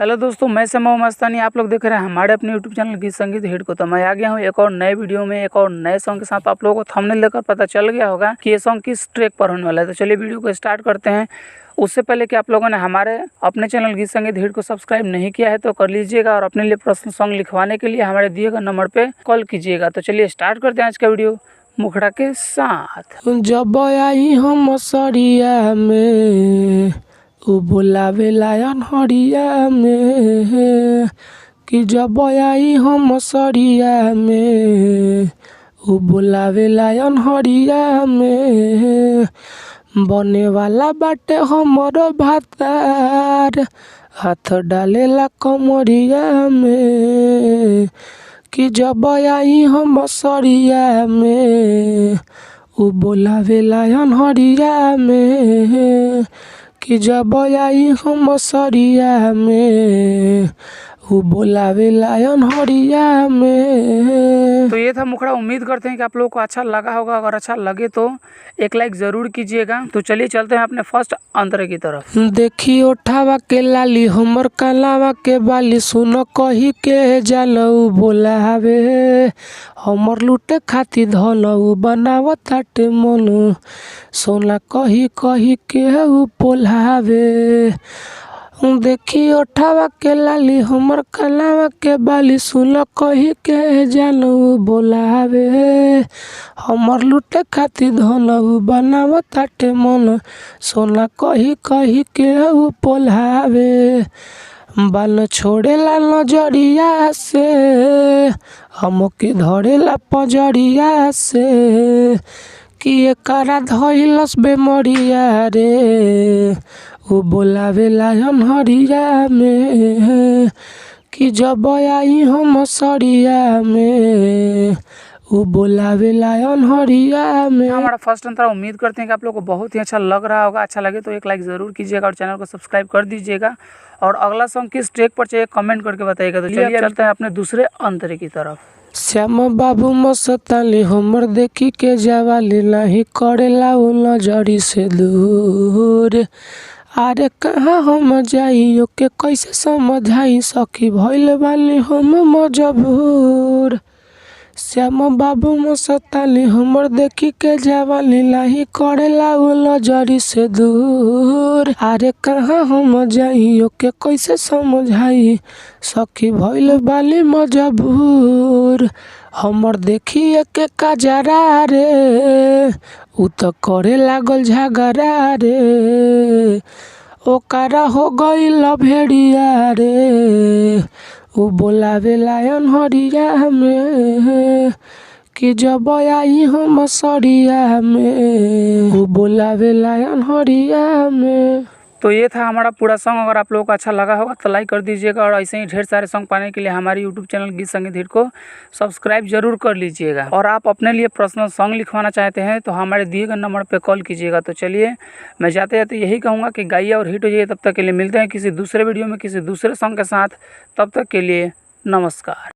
Hello दोस्तों, मैं समय मस्तानी। आप लोग देख रहे हैं हमारे अपने यूट्यूब चैनल गीत संगीत हिट को। तो मैं आ गया हूँ एक और नए वीडियो में, एक और नए सॉन्ग के साथ। आप लोगों को थंबनेल देखकर पता चल गया होगा कि ये सॉन्ग किस ट्रैक पर होने वाला है। तो चलिए वीडियो को स्टार्ट करते हैं। उससे पहले कि आप लोगों ने हमारे अपने चैनल गीत संगीत हिट को सब्सक्राइब नहीं किया है तो कर लीजिएगा, और अपने लिए पर्सनल सॉन्ग लिखवाने के लिए हमारे दिए गए नंबर पर कॉल कीजिएगा। तो चलिए स्टार्ट करते हैं आज का वीडियो मुखड़ा के साथ। जब आई हम सरिया में उ बुलावेला अनहरिया में, कि जब आई हम सरिया में उ बुलावेला अनहरिया में, बने वाला बाटे हमरो भातार हाथ डालेला कमरिया में, कि जब आई हम सरिया में उ बुलावेला अनहरिया में, कि जब आई हम सरिया में उ बुलावेला अनहरिया में। तो ये था मुखड़ा। उम्मीद करते हैं कि आप लोगों को अच्छा लगा होगा। अगर अच्छा लगे तो एक लाइक ज़रूर कीजिएगा। तो चलिए चलते हैं अपने फर्स्ट अंतरे की तरफ। देखी उठावा के लाली हमर कलावा के बाली, सुन कही के जालऊ बोलावे, हमर लूटे खाती धनऊ बनाव ताटे मन, सोना कही कही के ऊ पोलावे। देखी उठावा के लाली हमर कलावा के बाली, सुन कही के जानू बोलावे, हमर लूटे खाती धनऊ बनाव ताटे मन, सोना कही कही के ऊ पोलावे। बान छोड़ेला नजरिया से, हमके धरेला पजरिया से, कि एकरा धइलस बेमरिया रे, उ बोलावेला अनहरिया में, कि जब आई हम सरिया में उ बोलावेला अनहरिया में। हमारा फर्स्ट अंतरा। उम्मीद करते हैं कि आप लोगों को बहुत ही अच्छा लग रहा होगा। अच्छा लगे तो एक लाइक ज़रूर कीजिएगा और चैनल को सब्सक्राइब कर दीजिएगा। और अगला सॉन्ग किस ट्रैक पर चाहिए कमेंट करके बताइएगा। तो चलिए चलते हैं अपने दूसरे अंतरे की तरफ। श्याम बाबू मस्तानी हमर देखी के जवाली, नहीं करेला उ नजरी से दूर, अरे कहाँ हम जाइयो के कैसे समझाई सखी, भइल बानी हम मजबूर। श्याम बाबू मस्तानी हमर देखी के जवानी, नहीं करेला उ नजरी से दूर, अरे कहाँ हम जाइयो के कैसे समझाई सखी, भइल बानी मजबूर। हमर देखिए के काजरा रे, उ तो करे लागल झगड़ा रे, ओकरा हो गइल भेड़िया रे, उ बोलावेला अनहरिया में, कि जब आई हम सरिया में उ बोलावेला अनहरिया में। तो ये था हमारा पूरा सॉन्ग। अगर आप लोगों को अच्छा लगा होगा तो लाइक कर दीजिएगा, और ऐसे ही ढेर सारे सॉन्ग पाने के लिए हमारे यूट्यूब चैनल गीत संगीत हिट को सब्सक्राइब जरूर कर लीजिएगा। और आप अपने लिए पर्सनल सॉन्ग लिखवाना चाहते हैं तो हमारे दिए गए नंबर पर कॉल कीजिएगा। तो चलिए मैं जाते जाते यही कहूँगा कि गाइए और हिट हो जाइए। तब तक के लिए मिलते हैं किसी दूसरे वीडियो में किसी दूसरे सॉन्ग के साथ। तब तक के लिए नमस्कार।